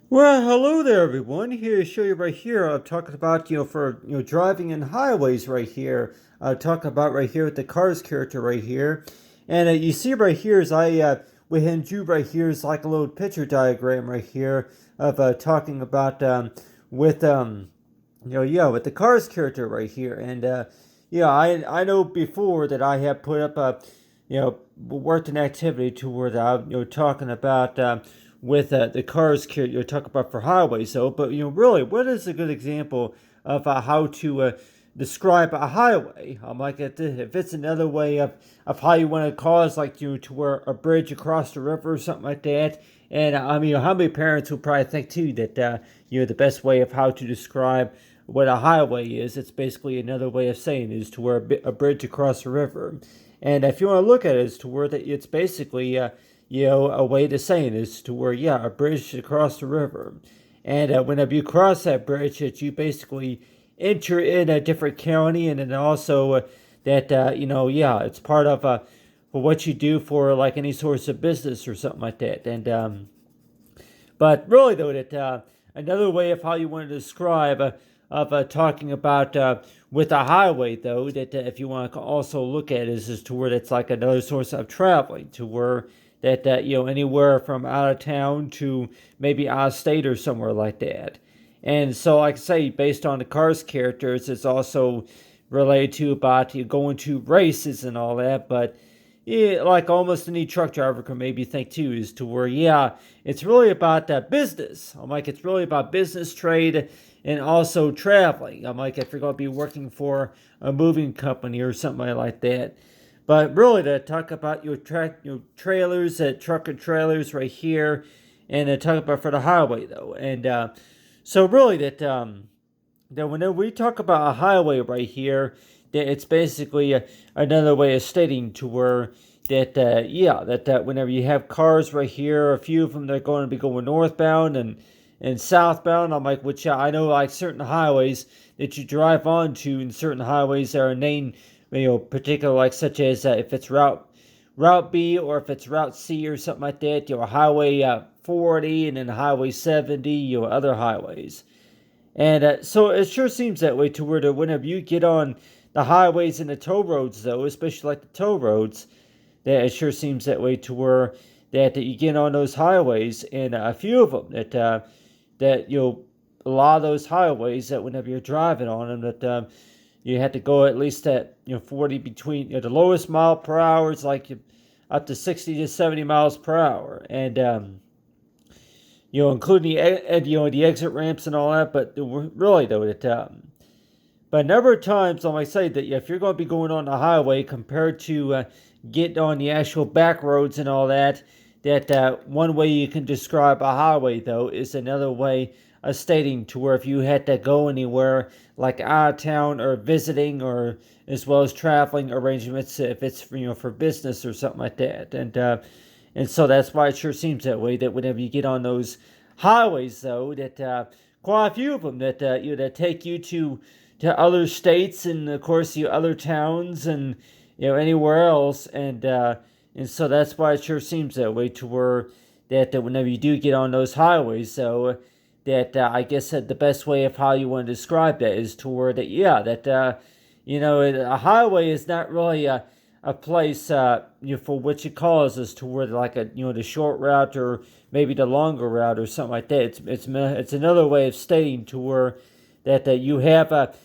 Well, hello there, everyone. Here to show you right here. I'm talking about for driving in highways right here. Talking about right here with the cars character right here, and you see right here is I went ahead and drew right here is like a little picture diagram right here of talking about with with the cars character right here, and I know before that I have put up a worked an activity toward talking about with the cars you're talking about for highways. So, but really, what is a good example of how to describe a highway? Like if it's another way of how you want to cause like to where a bridge across the river or something like that. And I mean, how many parents would probably think too that the best way of how to describe what a highway is, it's basically another way of saying is to where a bridge across a river. And if you want to look at it, it's to where it's basically a way to saying is to where a bridge across the river. And whenever you cross that bridge, that you basically enter in a different county, and then also that it's part of for what you do for like any sorts of business or something like that. And but really, though, that another way of how you want to describe of talking about with a highway, though, that if you want to also look at it, is to where it's like another source of traveling, to where that anywhere from out of town to maybe out of state or somewhere like that. And so, like I say, based on the Cars characters, it's also related to about you going to races and all that, but yeah, like almost any truck driver can maybe think too, is to where it's really about that business. I'm like, it's really about business, trade, and also traveling. I'm like, if you're going to be working for a moving company or something like that. But really, to talk about your trailers, truck and trailers right here, and to talk about for the highway though, and so really that whenever we talk about a highway right here, that it's basically another way of stating to where that whenever you have cars right here, a few of them they're going to be going northbound and southbound. I'm like, which I know like certain highways that you drive onto, and certain highways that are named, particular like such as if it's Route B or if it's Route C or something like that. Highway 40 and then Highway 70. Other highways. And so it sure seems that way to where whenever you get on the highways and the toll roads, though, especially like the toll roads, that it sure seems that way to where that you get on those highways, and a few of them that a lot of those highways that whenever you're driving on them that you have to go at least at 40 between the lowest mile per hour is like up to 60 to 70 miles per hour, and including the exit ramps and all that. But really, though, but a number of times, I might say that if you're going to be going on the highway compared to getting on the actual back roads and all that, that one way you can describe a highway, though, is another way of stating to where if you had to go anywhere, like out of town or visiting, or as well as traveling arrangements, if it's for business or something like that, and so that's why it sure seems that way. That whenever you get on those highways, though, that quite a few of them that that take you to other states, and of course other towns, and anywhere else, and so that's why it sure seems that way to where that whenever you do get on those highways, so that I guess that the best way of how you want to describe that is to where that a highway is not really a place for which it calls us to where like the short route or maybe the longer route or something like that. It's another way of stating to where that you have that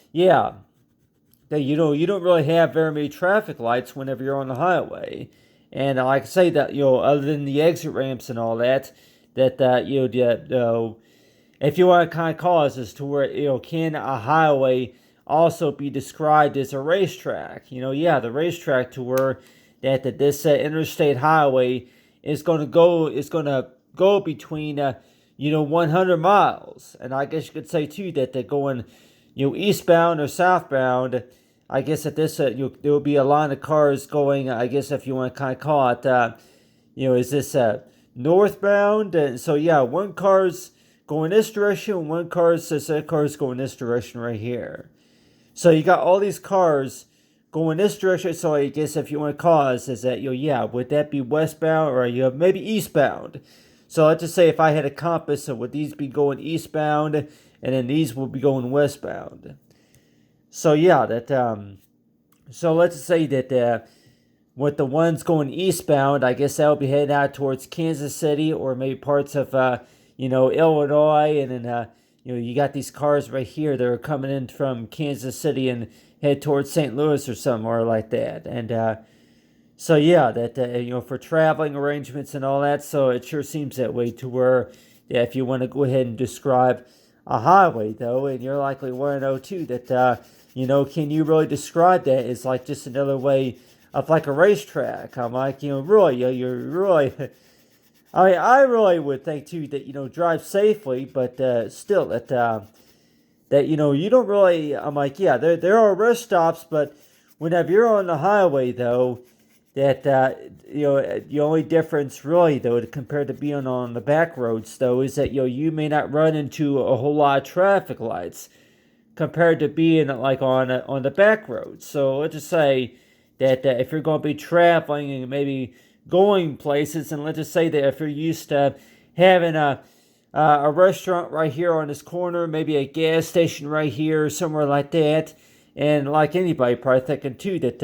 you don't really have very many traffic lights whenever you're on the highway. And like I say that other than the exit ramps and all that, that if you want to kind of call us as to where can a highway also be described as a racetrack? The racetrack to where that this interstate highway is going to go between 100 miles, and I guess you could say too that they're going eastbound or southbound. I guess at this there will be a line of cars going. I guess if you want to kind of call it, is this northbound? And so one car's going this direction, one car's going this direction right here. So you got all these cars going this direction. So I guess if you want to call it, is that would that be westbound or maybe eastbound? So let's just say if I had a compass, so would these be going eastbound, and then these would be going westbound. So yeah, so let's just say that with the ones going eastbound, I guess that'll be heading out towards Kansas City or maybe parts of Illinois, and then you got these cars right here that are coming in from Kansas City and head towards St. Louis or somewhere like that, and so yeah, that for traveling arrangements and all that. So it sure seems that way to where, yeah, if you want to go ahead and describe a highway though, and you're likely want to know too that can you really describe that as like just another way of like a racetrack? I'm like, really, you're really. I mean, I really would think too that drive safely, but still that you don't really. I'm like, yeah, there are rest stops, but whenever you're on the highway though, that the only difference really though compared to being on the back roads though is that you may not run into a whole lot of traffic lights compared to being like on the back roads. So let's just say that if you're going to be traveling and maybe going places, and let's just say that if you're used to having a restaurant right here on this corner, maybe a gas station right here, somewhere like that, and like anybody probably thinking too that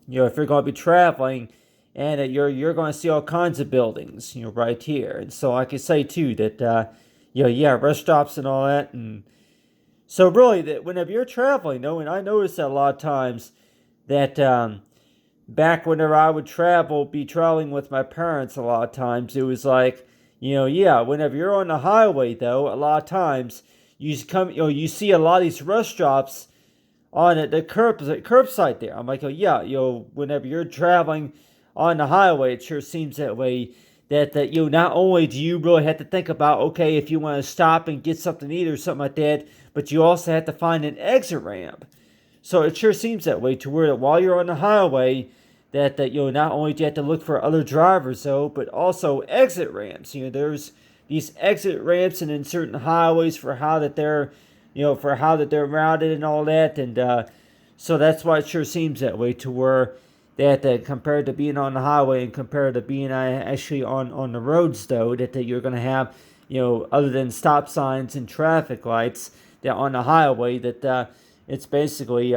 if you're going to be traveling, and you're going to see all kinds of buildings, right here, and so I can say too that rest stops and all that, and so really that whenever you're traveling, though, and I noticed that a lot of times that back whenever I would be traveling with my parents, a lot of times it was like, whenever you're on the highway, though, a lot of times you see a lot of these rest stops on the curbside there. I'm like, oh yeah, whenever you're traveling on the highway, it sure seems that way. That not only do you really have to think about, okay, if you want to stop and get something to eat or something like that, but you also have to find an exit ramp. So it sure seems that way to where while you're on the highway, that not only do you have to look for other drivers though, but also exit ramps. There's these exit ramps and in certain highways for how that they're routed and all that, and so that's why it sure seems that way to where that compared to being on the highway and compared to being actually on the roads though, that you're going to have other than stop signs and traffic lights that on the highway, that it's basically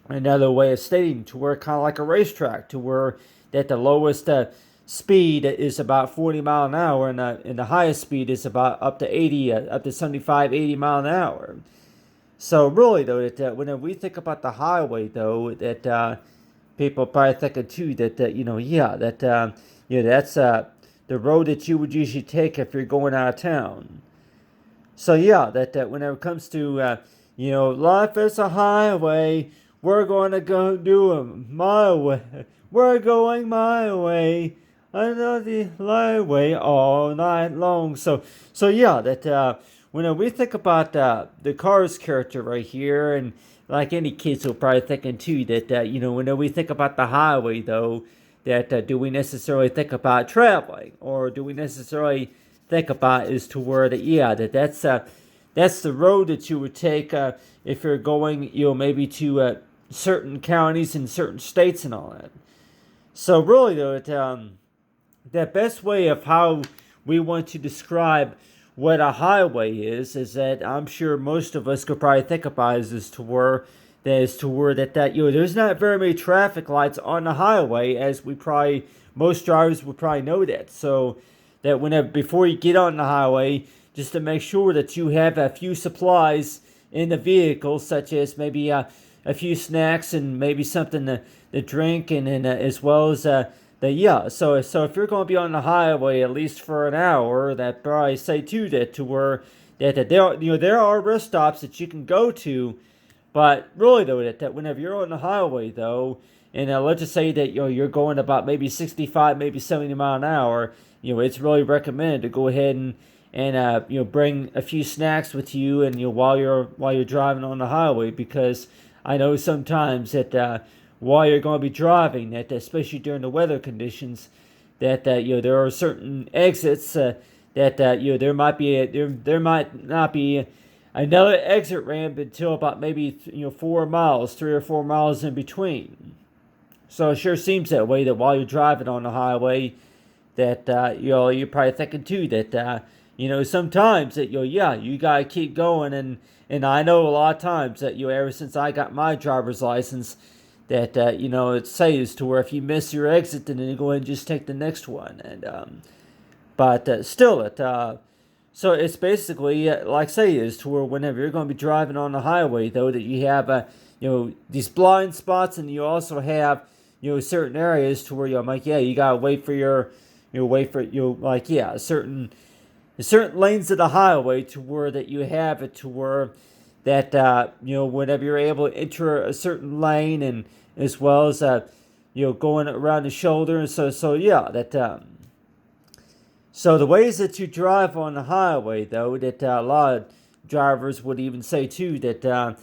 another way of stating to where kind of like a racetrack, to where that the lowest speed is about 40 mile an hour, and the highest speed is about up to 75, 80 mile an hour. So really though, that whenever we think about the highway though, that people probably thinking too that that's the road that you would usually take if you're going out of town. So yeah, that whenever it comes to life is a highway, we're going to go do it my way. We're going my way. I know the highway all night long. So yeah, that when we think about the Cars character right here, and like any kids will probably thinking too that when we think about the highway though, that do we necessarily think about traveling, or do we necessarily think about is to where that's the road that you would take if you're going maybe to certain counties in certain states and all that. So really though, the best way of how we want to describe what a highway is that I'm sure most of us could probably think about is to where that there's not very many traffic lights on the highway, as most drivers would probably know that. So that before you get on the highway, just to make sure that you have a few supplies in the vehicle, such as maybe a few snacks and maybe something to drink, and as well as so if you're going to be on the highway at least for an hour, that probably say too that to where that there are rest stops that you can go to, but really though that whenever you're on the highway though, and let's just say that you're going about maybe 65, maybe 70 mile an hour, it's really recommended to go ahead and bring a few snacks with you, and while you're driving on the highway, because I know sometimes that while you're going to be driving, that especially during the weather conditions, that there are certain exits that there might not be another exit ramp until about maybe 3 or 4 miles in between. So it sure seems that way that while you're driving on the highway, that you're probably thinking too that sometimes that you gotta keep going, and I know a lot of times that ever since I got my driver's license that it says to where if you miss your exit, then you go ahead and just take the next one, and but still it so it's basically like say is to where whenever you're going to be driving on the highway though that you have these blind spots, and you also have certain areas to where you're like you gotta wait for your wait for like certain lanes of the highway to where that you have it to where that whenever you're able to enter a certain lane, and as well as going around the shoulder, and so yeah that so the ways that you drive on the highway, though, that a lot of drivers would even say too that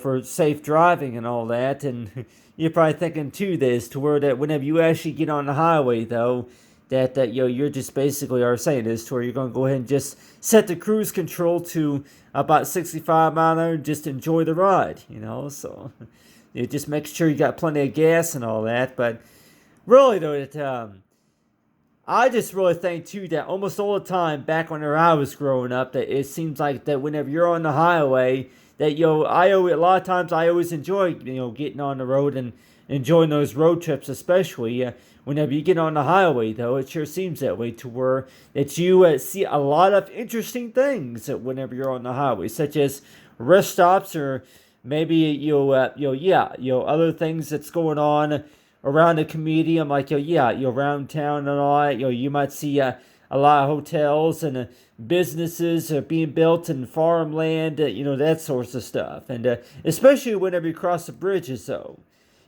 for safe driving and all that, and you're probably thinking too this to where that whenever you actually get on the highway, though, that you're just basically are saying this to where you're going to go ahead and just set the cruise control to about 65 mile an hour and just enjoy the ride, so you just make sure you got plenty of gas and all that, but really though I just really think too that almost all the time back when I was growing up, that it seems like that whenever you're on the highway, that a lot of times I always enjoy getting on the road and enjoying those road trips, especially whenever you get on the highway. Though it sure seems that way to where that you see a lot of interesting things whenever you're on the highway, such as rest stops or maybe other things that's going on around the community. I'm like, around town and all that. You might see a lot of hotels and businesses being built in farmland, that sorts of stuff. And especially whenever you cross the bridges, though.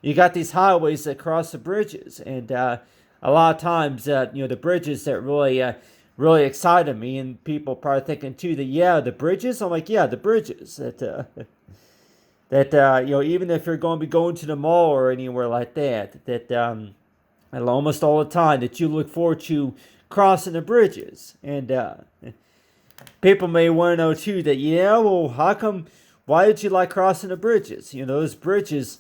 You got these highways that cross the bridges. And a lot of times, the bridges that really excited me, and people probably thinking too that, the bridges? I'm like, the bridges. That even if you're going to be going to the mall or anywhere like that and almost all the time that you look forward to crossing the bridges. And people may want to know too that well, how come, why did you like crossing the bridges? Those bridges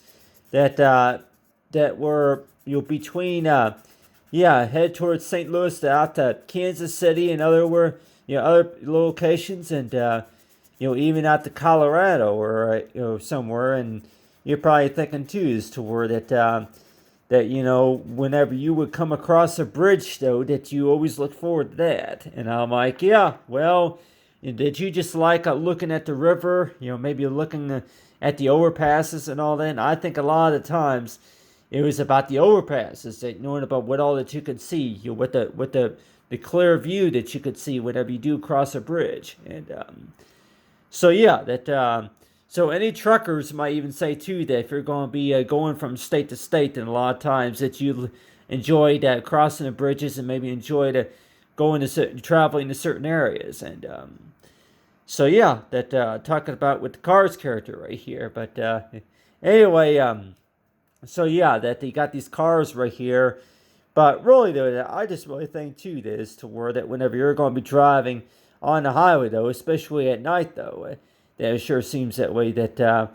that that were between head towards St. Louis out to Kansas City and other locations, and even out to Colorado or somewhere, and you're probably thinking too as to where that whenever you would come across a bridge, though, that you always look forward to that. And I'm like, well, did you just like looking at the river? Maybe looking at the overpasses and all that. And I think a lot of the times it was about the overpasses, that knowing about what all that you could see, with the clear view that you could see whenever you do cross a bridge. And so so any truckers might even say too that if you're going to be going from state to state, then a lot of times that you enjoyed crossing the bridges and maybe enjoyed traveling to certain areas. And talking about with the Cars character right here. But anyway, that you got these cars right here. But really though, I just really think too this to where that whenever you're going to be driving on the highway, though, especially at night, though, that it sure seems that way. That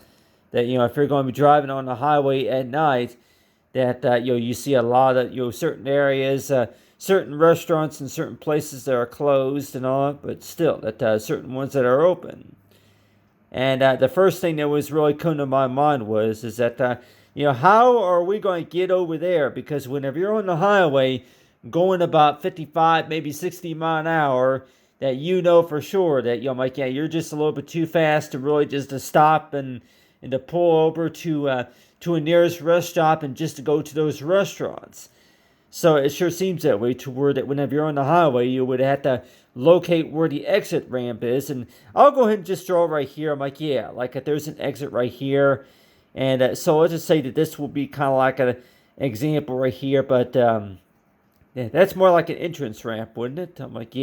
if you're going to be driving on the highway at night, that you see a lot of certain areas, certain restaurants and certain places that are closed and all, but still that certain ones that are open. And the first thing that was really come to my mind is that how are we going to get over there? Because whenever you're on the highway, going about 55, maybe 60 mile an hour, that for sure that you're just a little bit too fast to really just to stop and to pull over to a nearest rest stop and just to go to those restaurants. So it sure seems that way to where that whenever you're on the highway, you would have to locate where the exit ramp is. And I'll go ahead and just draw right here. I'm like, if there's an exit right here. And so let's just say that this will be kind of like an example right here. But that's more like an entrance ramp, wouldn't it? I'm like,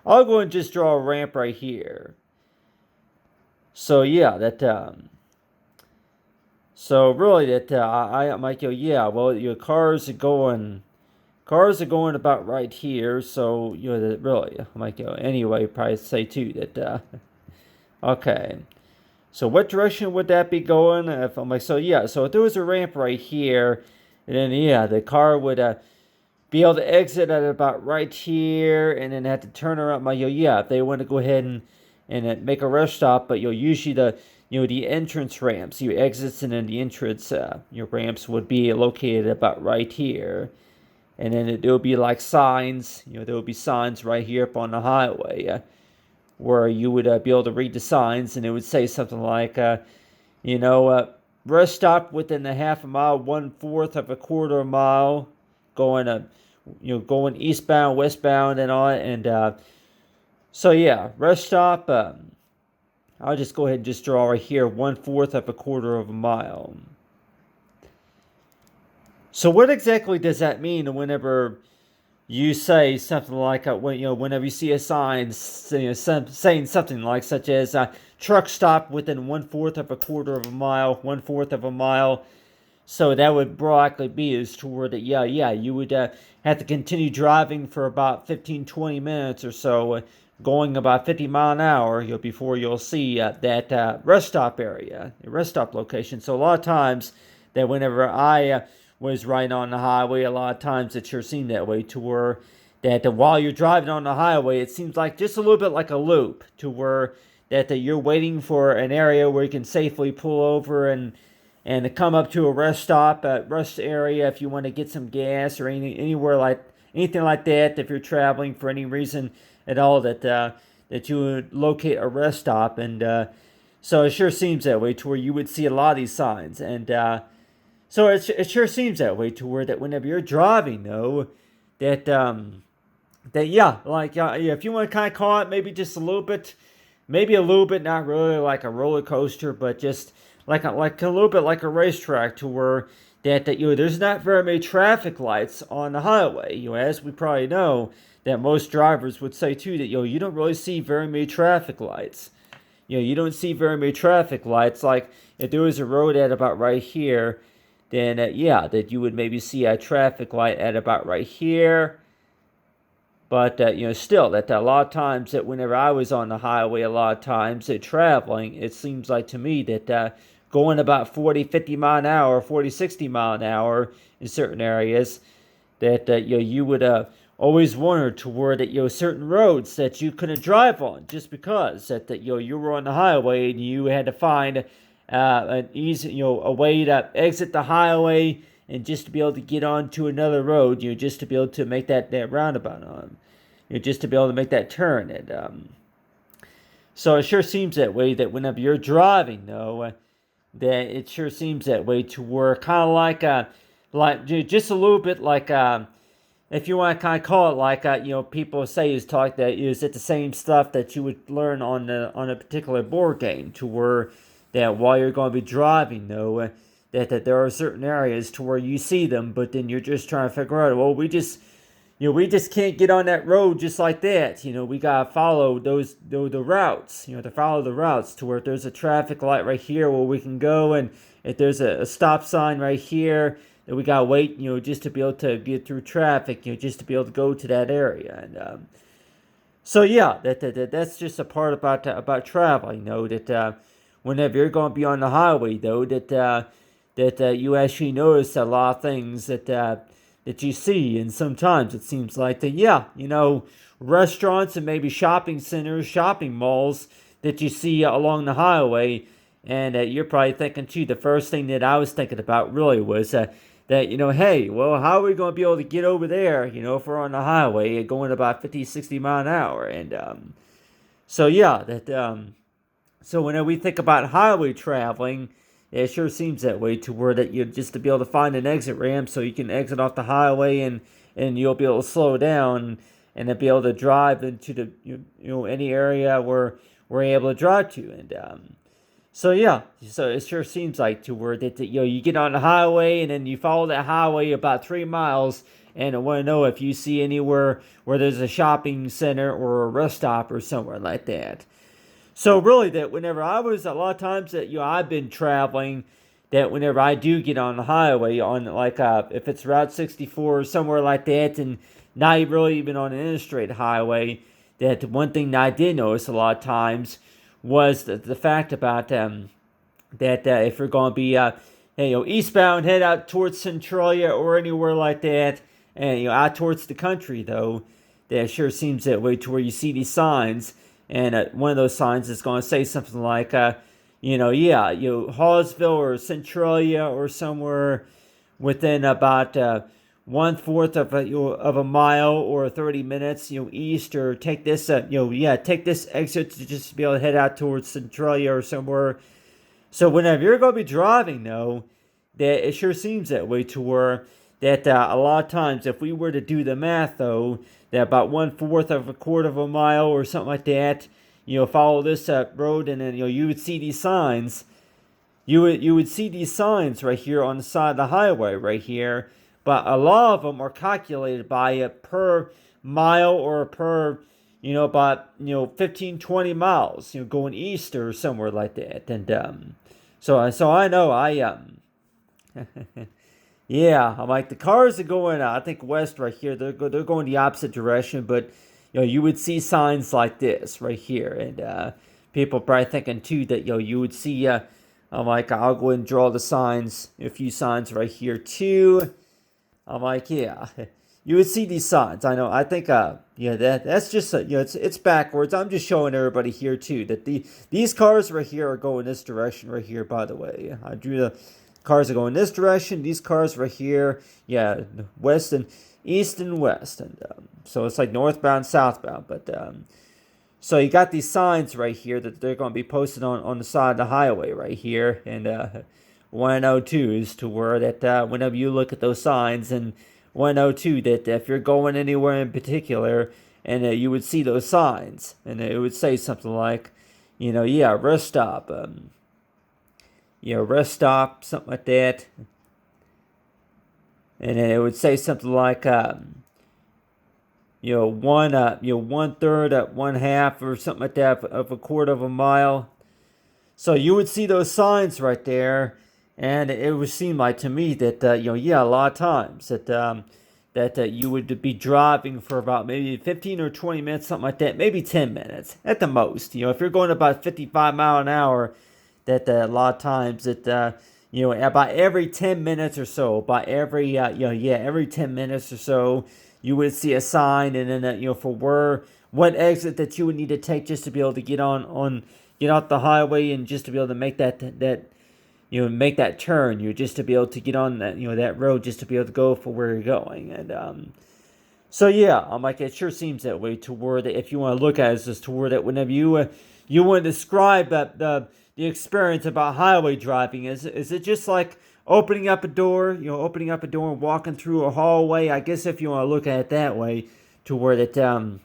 I'll go and just draw a ramp right here. So so really I'm like, well, your cars are going about right here. So that really, I'm like, anyway, probably say too that okay. So what direction would that be going? If I'm like, so if there was a ramp right here, and then the car would be able to exit at about right here, and then have to turn around. Yeah, if they want to go ahead and make a rest stop, but usually the entrance ramps, your exits and then the entrance your ramps would be located about right here, and then there will be like signs. There will be signs right here up on the highway where you would be able to read the signs, and it would say something like, rest stop within a half a mile, 1/4 of a quarter of a mile, going going eastbound, westbound, and all. And so yeah, rest stop. I'll just go ahead and just draw right here, 1/4 of a quarter of a mile. So what exactly does that mean whenever you say something like whenever you see a sign saying something like such as truck stop within 1/4 of a quarter of a mile, 1/4 of a mile? So that would broadly be as toward that, you would have to continue driving for about 15-20 minutes or so, going about 50 mile an hour, before you'll see that rest stop area, rest stop location. So a lot of times that whenever I was riding on the highway, a lot of times it sure seemed that way, to where that while you're driving on the highway, it seems like just a little bit like a loop, to where that you're waiting for an area where you can safely pull over and to come up to a rest stop, rest area, if you want to get some gas or anything like that. If you're traveling for any reason at all, that you would locate a rest stop, and so it sure seems that way, to where you would see a lot of these signs, and so it sure seems that way, to where that whenever you're driving, though, that if you want to kind of call it maybe just a little bit, not really like a roller coaster, but just like a little bit like a racetrack, to where that there's not very many traffic lights on the highway. As we probably know, that most drivers would say too, that you don't really see very many traffic lights. You don't see very many traffic lights. Like if there was a road at about right here, then that you would maybe see a traffic light at about right here. But still, that a lot of times that whenever I was on the highway, a lot of times traveling, it seems like to me that going about 40, 50 mile an hour, 40, 60 mile an hour in certain areas, that you would always wonder toward that certain roads that you couldn't drive on, just because that you were on the highway and you had to find an easy a way to exit the highway, and just to be able to get onto another road, just to be able to make that roundabout on, just to be able to make that turn. And so it sure seems that way, that whenever you're driving, though, that it sure seems that way, to where kind of like just a little bit like if you want to kind of call it like people say is talk that is it the same stuff that you would learn on a particular board game, to where that while you're going to be driving, though, that there are certain areas to where you see them, but then you're just trying to figure out, well, we just can't get on that road just like that. We gotta follow the routes. To follow the routes, to where if there's a traffic light right here where we can go, and if there's a stop sign right here, that we gotta wait, just to be able to get through traffic, just to be able to go to that area. And so yeah, that's just a part about traveling. That whenever you're going to be on the highway, though, that you actually notice a lot of things that you see, and sometimes it seems like that restaurants and maybe shopping centers, shopping malls that you see along the highway, and you're probably thinking too. The first thing that I was thinking about really was that hey, well, how are we going to be able to get over there? If we're on the highway going about 50, 60 mile an hour, and so yeah, so whenever we think about highway traveling, it sure seems that way, to where that just to be able to find an exit ramp so you can exit off the highway, and you'll be able to slow down and then be able to drive into the any area where we're able to drive to. And so yeah, so it sure seems like to where that you get on the highway, and then you follow that highway about 3 miles, and I want to know if you see anywhere where there's a shopping center or a rest stop or somewhere like that. So really, that whenever I was, a lot of times that I've been traveling, that whenever I do get on the highway, on like if it's Route 64 or somewhere like that, and not really even on an interstate highway, that one thing that I did notice a lot of times was the fact about that if you're going to be eastbound, head out towards Centralia or anywhere like that, And out towards the country though, that sure seems that way to where you see these signs, and one of those signs is going to say something like, Hallsville or Centralia or somewhere within about 1/4 of a mile or 30 minutes, east, or take this, take this exit to just be able to head out towards Centralia or somewhere. So whenever you're going to be driving, though, that it sure seems that way to where that a lot of times, if we were to do the math, though, that about 1/4 of a quarter of a mile or something like that, follow this road, and then you would see these signs. You would see these signs right here on the side of the highway right here, but a lot of them are calculated by per mile or per about 15 20 miles going east or somewhere like that. And so I know yeah, I'm like, the cars are going I think west right here. They're going the opposite direction, but you would see signs like this right here. And people probably thinking too that you would see I'm like, I'll go and draw the signs, a few signs right here too. I'm like, yeah, you would see these signs. I know. I think, that's just, it's backwards. I'm just showing everybody here too that these cars right here are going this direction right here. By the way, I drew the cars are going this direction. These cars right here, west and east and west, and so it's like northbound, southbound, but. So you got these signs right here that they're going to be posted on the side of the highway right here. And 102 is to where that whenever you look at those signs, and 102 that if you're going anywhere in particular, and you would see those signs, and it would say something like, rest stop, rest stop, something like that. And then it would say something like, 1/3 at 1/2 or something like that of a quarter of a mile. So you would see those signs right there, and it would seem like to me that a lot of times that you would be driving for about maybe 15 or 20 minutes, something like that, maybe 10 minutes at the most. If you're going about 55 mile an hour, that a lot of times that about every 10 minutes or so, by every every 10 minutes or so, you would see a sign, and then for what exit that you would need to take just to be able to get out the highway, and just to be able to make make that turn, just to be able to get on that that road, just to be able to go for where you're going. And so yeah, I'm like, it sure seems that way to where that if you want to look at it, as to where that whenever you want to describe that the experience about highway driving, is it just like opening up a door, and walking through a hallway? I guess if you want to look at it that way, to where that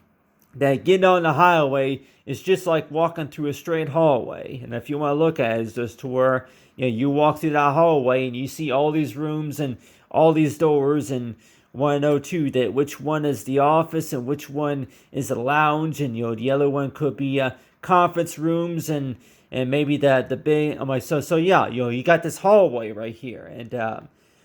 getting on the highway is just like walking through a straight hallway. And if you want to look at it, it's just to where you walk through that hallway and you see all these rooms and all these doors, and want to know too that which one is the office and which one is the lounge, and the other one could be conference rooms, and maybe the big. I'm like, so yeah, you got this hallway right here. And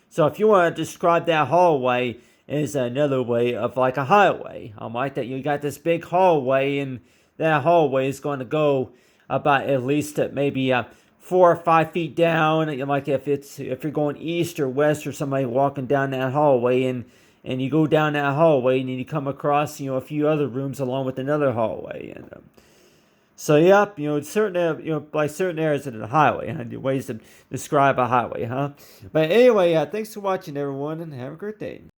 so if you want to describe that hallway as another way of like a highway, I'm like, that you got this big hallway, and that hallway is going to go about at least maybe 4 or 5 feet down. And like if you're going east or west, or somebody walking down that hallway, and you go down that hallway, and you come across a few other rooms along with another hallway. And so yep, certain by certain areas of the highway, ways to describe a highway, huh? But anyway, thanks for watching, everyone, and have a great day.